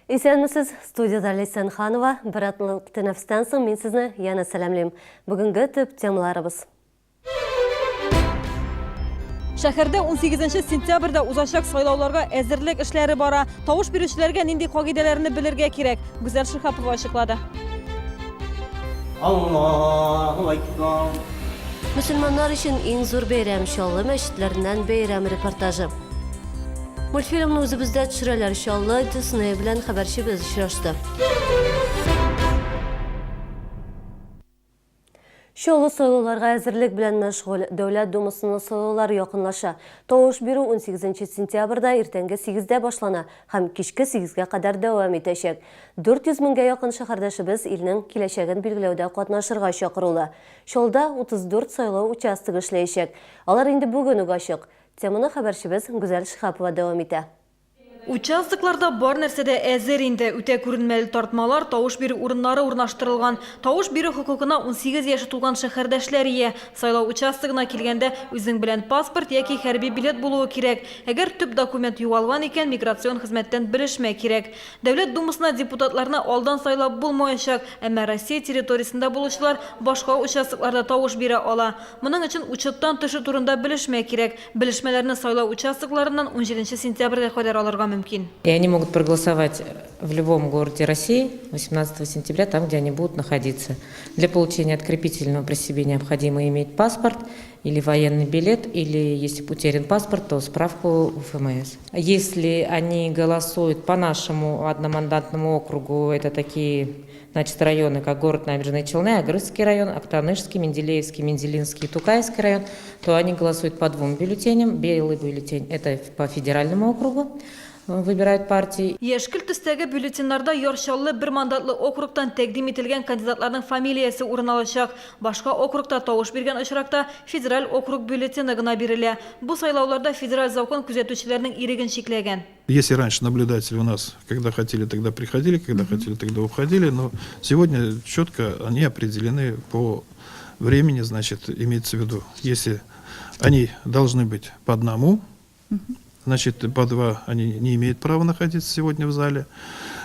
Исәнмесез, студияда Лейсан Ханова, бір атылық тәнәфістен соң мен сізні яна сәлемлейм. Бүгінгі төп темаларыбыз. Шәһәрдә 18 сентябрьдә узачак сайлауларга әзерлек эшләре бара. Тавыш бирүчеләргә нинди кагыйдәләрне белергә кирәк? Гүзәл Шихапова ачыклады. Аллаһу акбар. Мөселманнар өчен иң зур бәйрәм Чаллы мәчетләреннән бәйрәм репортажы. Мультфильмны үзебездә төшерәләр Чаллы Дисней белән хәбәрчебез очрашты. Чаллы сайлауларга әзерлек белән мәшгуль. Дәүләт думасының сайлаулары якынлаша. Тавыш бирү 18 сентябрьдә иртәнге 8-дә башлана һәм кичке 8-гә кадәр дәвам итәчәк. 400 меңгә якын шәһәрдәшебез илнең киләчәген билгеләүдә катнашырга чакырыла. Чаллыда 34 сайлау участогы эшләячәк. Алар инде бүген үк ачык. Теманы хәбәрчебез Гүзәл Шихапова дәвам итә. Участокларда бар нәрсәдә әзер инде. Үтә күренмәле тартмалар, тавыш бирү урыннары урнаштырылган. Тавыш бирү хокукына 18 яше тулган шәһәрдәшләр ия. Сайлау участогына килгәндә үзең белән паспорт яки хәрби билет булуы кирәк. Әгәр төп документ югалган икән, миграцион хезмәттән белешмә кирәк. Дәүләт думасына депутатларны алдан сайлап булмаячак, әмма Россия территориясендә булучылар башка участокларда тавыш бирә ала. Моның өчен учеттан төшү турында белешмә кирәк. Белешмәләрне сайлау участокларыннан 17 сентябрьгә кадәр алырга мөмкин. И они могут проголосовать в любом городе России 18 сентября, там, где они будут находиться. Для получения открепительного при себе необходимо иметь паспорт или военный билет, или, если утерян паспорт, то справку в ФМС. Если они голосуют по нашему одномандатному округу, это такие, значит, районы, как город Набережные Челны, Агрызский район, Актанышский, Менделеевский, Менделинский, Тукайский район, то они голосуют по двум бюллетеням. Белый бюллетень – это по федеральному округу. Выбирают партии. Яшкил төстәге бюллетеннарда Чаллы бер мандатлы округтан тәкъдим ителгән кандидатларның фамилиясе урын алачак. Башка округта тавыш биргән очракта федераль округ бюллетены гына бирелә. Бу сайлауларда федераль закон күзәтүчеләрнең иреген чикләгән. Если раньше наблюдатели у нас, когда хотели, тогда приходили, когда хотели, тогда уходили, но сегодня четко они определены по времени, значит, имеется в виду, если они должны быть по одному, значит, по два они не имеют права находиться сегодня в зале.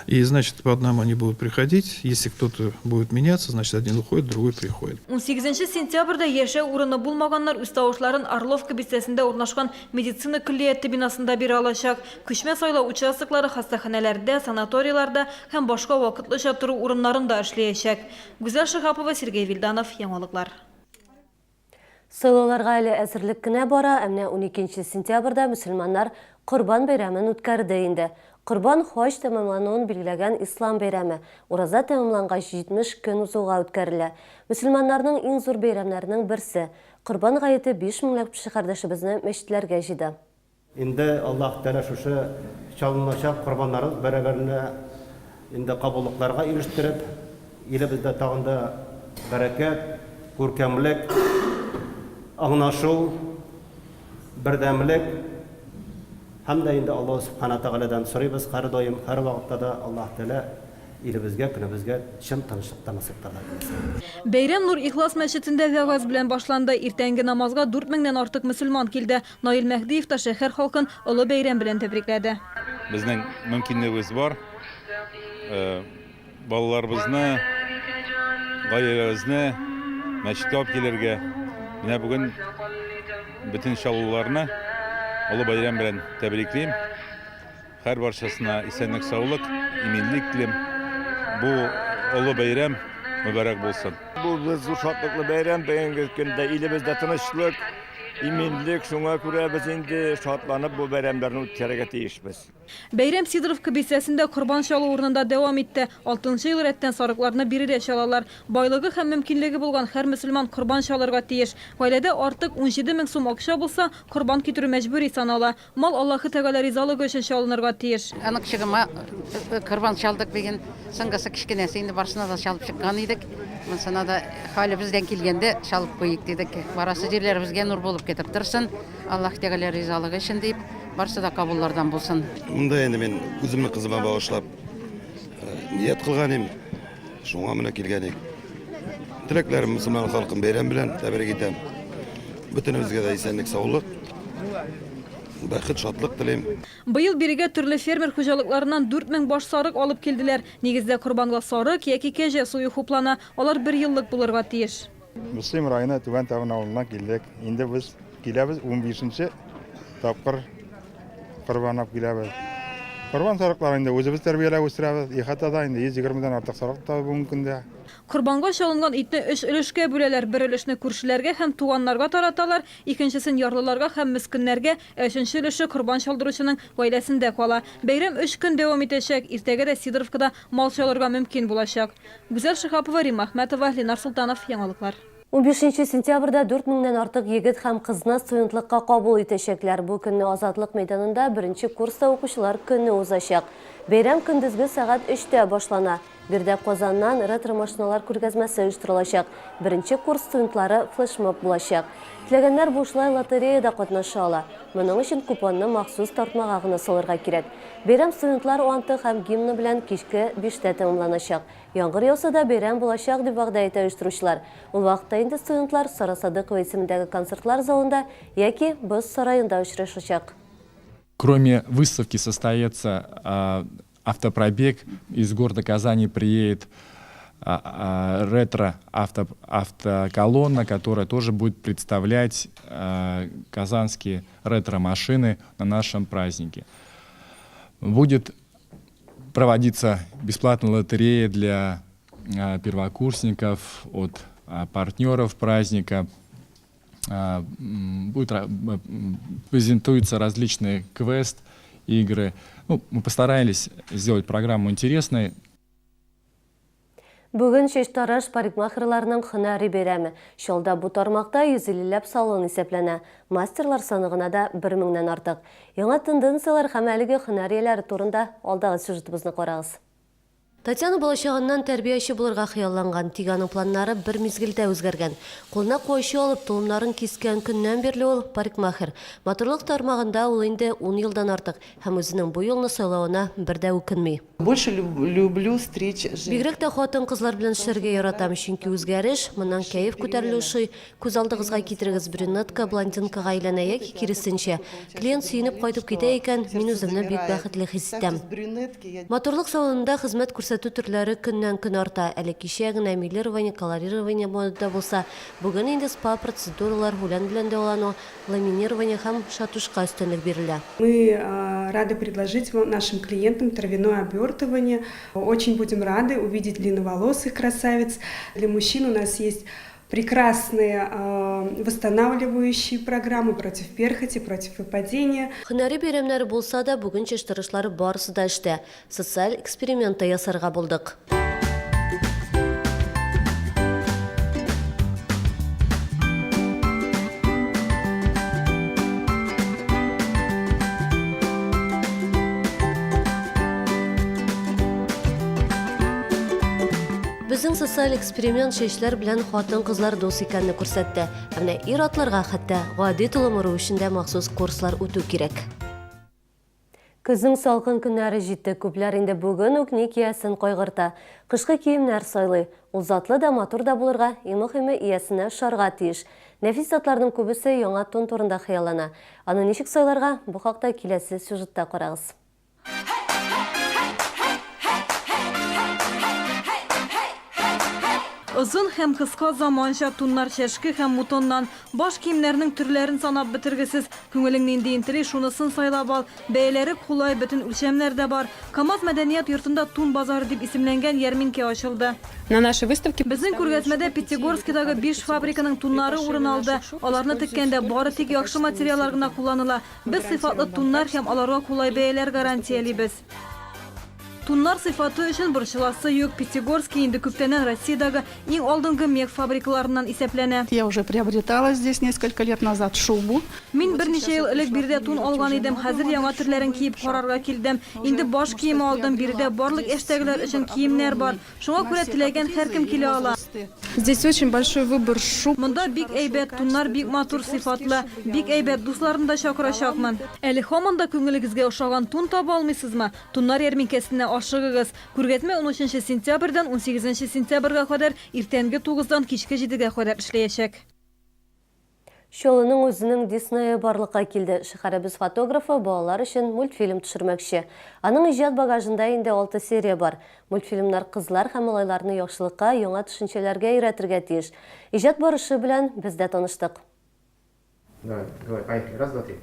И, значит, по одному они будут приходить. Если кто-то будет меняться, значит, один уходит, другой приходит. 18 сентябрьдә яшәү урыны булмаганнар үз тавышларын Орловка бистәсендә урнашкан медицина көллияте бинасында бирә алачак. Күчмә сайлау участоклары хастаханәләрдә, санаторийларда һәм башка вакытлыча тору урыннарында эшләячәк. Гүзәл Шихапова, Сергей Вильданов, яңалыклар. Сайлауларга әле әзерлек кенә бара, әмма 12 сентябрьдә мөселманнар Корбан бәйрәмен үткәрде инде. Корбан хаҗ тәмамлануын билгеләгән ислам бәйрәме. Ураза тәмамлангач 70 көн узуга үткәрелә. Мөселманнарның иң зур бәйрәмнәренең берсе. Корбан гаете 5 меңләп шәһәрдәшебезне мәчетләргә җыйды. Инде Аллаһ Тәала шушы чалыначак корбаннарыбыз бәрабәренә инде кабуллыкларга ирештереп, илебездә тагында бәрәкәт, күркәмлек, аңлашу, бердәмлек һәм дә инде Аллаһ Субхана Тәгаләдән сорыйбыз һәр даим, һәр вакытта да Аллаһ Тәала илебезгә, көнебезгә чын тынычлыкта насыйп итсен. Бәйрәм Нур Ихлас мәчетендә вәгазь белән башланды. Иртәнге намазга 4 меңнән артык мөселман килде. Наил Мәһдиев та шәһәр халкын олы бәйрәм белән тәбрикләде. Безнең мөмкинлегебез бар. Балаларыбызны, гаиләбезне мәчеткә алып килергә. Менә бүген бөтен чаллыларны олы бәйрәм белән тәбриклим. Һәр барчасына исәнлек, саулык, иминлек телим. Бу олы бәйрәм мөбарәк булсын. Бу без зур шатлыклы бәйрәм, бүгенге көндә илебездә тынычлык, иминлек, шуңа күрә без инде шатланып бу бәйрәмнәрне үткәрергә тиешбез. Бәйрәм Сидоровка бистәсендә Корбан чалу урынында дәвам итте. 6-нчы ел рәттән сарыкларны бирергә чалалар. Байлыгы һәм мөмкинлеге булган һәр мөселман корбан чалырга тиеш. Гаиләдә артык 17 мең сум акча булса, корбан китерү мәҗбүри санала. Мал Аллаһы Тәгалә ризалыгы өчен чалынырга тиеш. Аны кичегә корбан чалдык дигән сыңгысы кичкенәсе инде барсына да чалып чыккан идек. Монсына да хәле бездән килгәндә чалып куйык дидек. Барасы җирләребезгә нур булып кетеп торсын. Аллаһ Тәгалә ризалыгы өчен дип барсы да кабуллардан булсын. Монда енді мен үзімнің қызыма бағышлап ниет қылған ем, шуңа мына келген ем. Тілеклерім мұсылман халқын бәйрәм білән тәбрик етем. Бүтінімізге де исәнлік, саулық, бәхет, шатлык телим. Быел бирегә төрле фермер хуҗалыкларыннан 4000 баш сарык алып килделәр. Нигездә корбанга сарык яки кәҗә суы хуплана. Алар 1 еллык булырга тиеш. Муслим районы Түбән Тавын авылына килдек. Инде без киләбез 15нче тапкыр корбан алып киләбез. Корбан сарыкларын инде үзебез тәрбияләп үстерәбез. Ихатада инде 120дән артык сарык табу мөмкин дә. Корбанга чалынган итне 3 өлешкә бүләләр. Бер өлешне күршеләргә һәм туганнарга тараталар, икенчесен ярлыларга һәм мискиннәргә, өченче өлеше корбан чалдыручының гаиләсендә кала. Бәйрәм 3 көн дәвам итәчәк. Иртәгә дә Сидоровкада мал чалырга мөмкин булачак. Гүзәл Шихапова, Рим Әхмәтова, Ленар Султанов, Яңалыклар. 15 сентябрьдә 4000-нән артык егет һәм кызны студентлыкка кабул итәчәкләр. Бу көнне Азатлык мәйданында беренче курста укучылар көне узачак. Бәйрәм көндезге сәгать 3-тә башлана. Бирдә Казаннан ретро машиналар күргәзмәсе оештырылачак. Беренче курс студентлары флешмоб булачак. Теләгәннәр бушлай лотереяда катнаша ала. Моның өчен купонны махсус тартмага гына салырга кирәк. Бәйрәм студентлар анты һәм гимны белән кичке 5-тә тәмамланачак. Яңгыр яуса да бәйрәм булачак дип вәгъдә итә оештыручылар. Ул вакытта инде студентлар Сара Садыкова исемендәге концертлар залында яки Боз сараенда очрашачак. Кроме выставки состоится автопробег. Из города Казани приедет ретро-автоколонна, которая тоже будет представлять казанские ретро-машины на нашем празднике. Будет проводиться бесплатная лотерея для первокурсников от партнеров праздника. Презентуются различные квест-игры. Мы постарались сделать программу интересной. Бүген Шештараш парикмахерларның һөнәри бәйрәме. Шалда бу тармакта 150ләп салон исәпләнә. Мастерлар саны гына да 1000-нән артык. Яңа тенденциялар һәм әлеге һөнәрияләр турында алдагы сюжетыбызны карагыз. Татьяна балачагыннан тәрбияче булырга хыялланган, тик аның планнары бер мизгелдә үзгәргән. Кулына койчы алып толымнарын кискән көннән бирле ул парикмахер. Матурлык тармагында ул инде 10 елдан артык һәм үзенең бу елны сайлауына бер дә үкенми. Больше люблю встреч. Бигрәк тә хатын-кызлар белән эшләргә яратам, чөнки үзгәреш, моннан кәеф күтәрелү шуй. Күз алдыгызга китерегез, брюнетка блондинкага әйләнә яки киресенчә. Клиент сөенеп кайтып китә икән, мин үземне бик бәхетле хис итәм. Матурлык салонында хезмәт күрсәтү төрләре көннән-көн арта. Әле кичә генә милирование, колорирование модада булса, бүген инде спа процедуралар, үлән белән дәвалану, ламинирование һәм шатушка өстенлек бирелә. Мы рады предложить нашим клиентам травяное обертывание. Очень будем рады увидеть длинноволосых красавиц. Для мужчин у нас есть прекрасные восстанавливающие программы против перхоти, против выпадения. Һөнәри бәйрәмнәре булса да, бүген чыштырышлары барысы да эштә. Социаль эксперимент ясарга булдык. Безнең социаль эксперимент шешләр белән хатын-кызлар дус икәнне күрсәтте. Менә ир-атларга хәтта гади тулымыру өчен махсус курслар үтү кирәк. Көзнең салкын көннәре җитте. Күпләр инде бүген үк ник иясен кайгырта. Кышкы киемнәр сайлый. Ул затлы да матур да булырга, имы иясенә шарга тиеш. Нәфис затларның күбесе яңа тон турында хыяллана. Аны ничек сайларга? Бу хакта киләсе сюжетта карагыз. Озын һәм кыска заманча туннар чәшке һәм мутоннан баш киемнәрнең төрләрен санап бетергесез. Күңелең нинди интели шунысын сайлап ал. Бәяләре кулай, бөтен үлчәмнәр дә бар. КамАЗ мәдәният йортында тун базары дип исемләнгән ярминкә ачылды. На нашей выставке Безнең күргәзмәдә Пятигорскидагы 5 фабриканың туннары урын алды. Аларны теккәндә бары тик яхшы материаллар гына кулланыла. Без сыйфатлы туннар һәм аларга кулай бәяләр гарантиялибез. Туннар сыйфаты өчен борчыласы юк. Пятигорский инде күптәннән Россиядагы иң алдынгы мех фабрикаларыннан исәпләнә. Я уже приобретала здесь несколько лет назад шубу. Мин берничә ел элек бирдә тун алган идем. Хәзер яңа төрләрен киеп карарга килдем. Инде баш киеме алдым. Бирдә барлык эштәгеләр өчен киемнәр бар. Шуңа күрә теләгән һәркем килә ала. Здесь очень большой выбор шуб. Монда бик әйбәт туннар, бик матур сыйфатлы, бик әйбәт дусларны да чакырачакмын. Әле һаман да күңелегезгә ошаган тун таба алмыйсызмы? Туннар ярминкәсенә ашыгыгыз. Күргәзмә 13 сентябрьдән 18 сентябрьгә кадәр иртәнге 9-дан кичке 7-гә кадәр эшләячәк. Şolының өзінің Диснейі барлыққа келді. Шықарабыз фотографы балалар үшін мультфильм түшірмекші. Аның ижад багажында енді 6 серия бар. Мультфильмнар қызлар һәм малайларны яхшылыққа, яңа төшенчәләргә өйрәтергә тиеш. Ижад барышы белән без дә таныштык. Давай, поехали. Раз, два, три.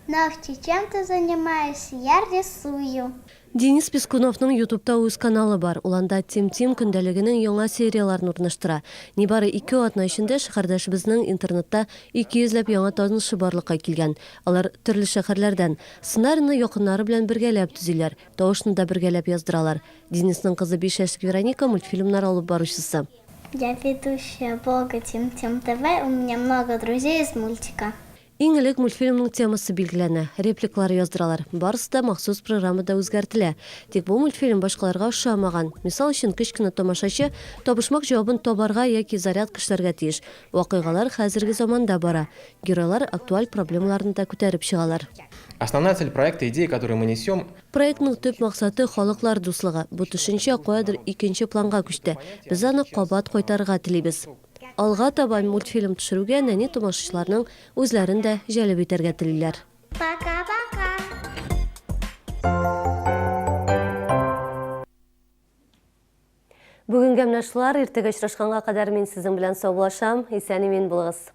Нахчи, чем ты занимаешься? Я рисую. Денис Пескуновның YouTube'та үз каналы бар. Уланда Тим-Тим көндәлегенең яңа серияларын урнаштыра. Нибары 2 атна эчендә шәһәрдәшебезнең интернетта 200ләп яңа танышы барлыкка килгән. Алар төрле шәһәрләрдән сценарийны якыннары белән бергәләп төзиләр. Тавышны да бергәләп яздыралар. Денисның кызы 5 яшьлек Вероника мультфильмнар алып баручысы. Я ведущая блога Тим-Тим ТВ. У меня много друзей из мультика. Иң элек мультфильмның темасы билгеләнә, репликалар яздыралар. Барысы да махсус программада үзгәртелә. Тик бу мультфильм башкаларга ошамаган. Мисал өчен кечкенә тамашачы табышмак җавабын табарга яки заряд кышларга тиеш. Вакыйгалар хәзерге заманда бара. Геройлар актуаль проблемаларны да күтәреп чыгалар. Основная цель проекта, идея, которую мы несем, Проектның төп максаты халыклар дуслыгы. Бу төшенчә каядыр икенче планга күчте. Без аны кабат кайтарырга телибез. Алга таба мультфильм төшерүгә нәни тамашачыларның үзләрен дә җәлеп итәргә телиләр. Пока-пока. Бүгенге менә шулар, иртәгә очрашканга кадәр мин сезнең белән саулашам. Исән-имин булыгыз.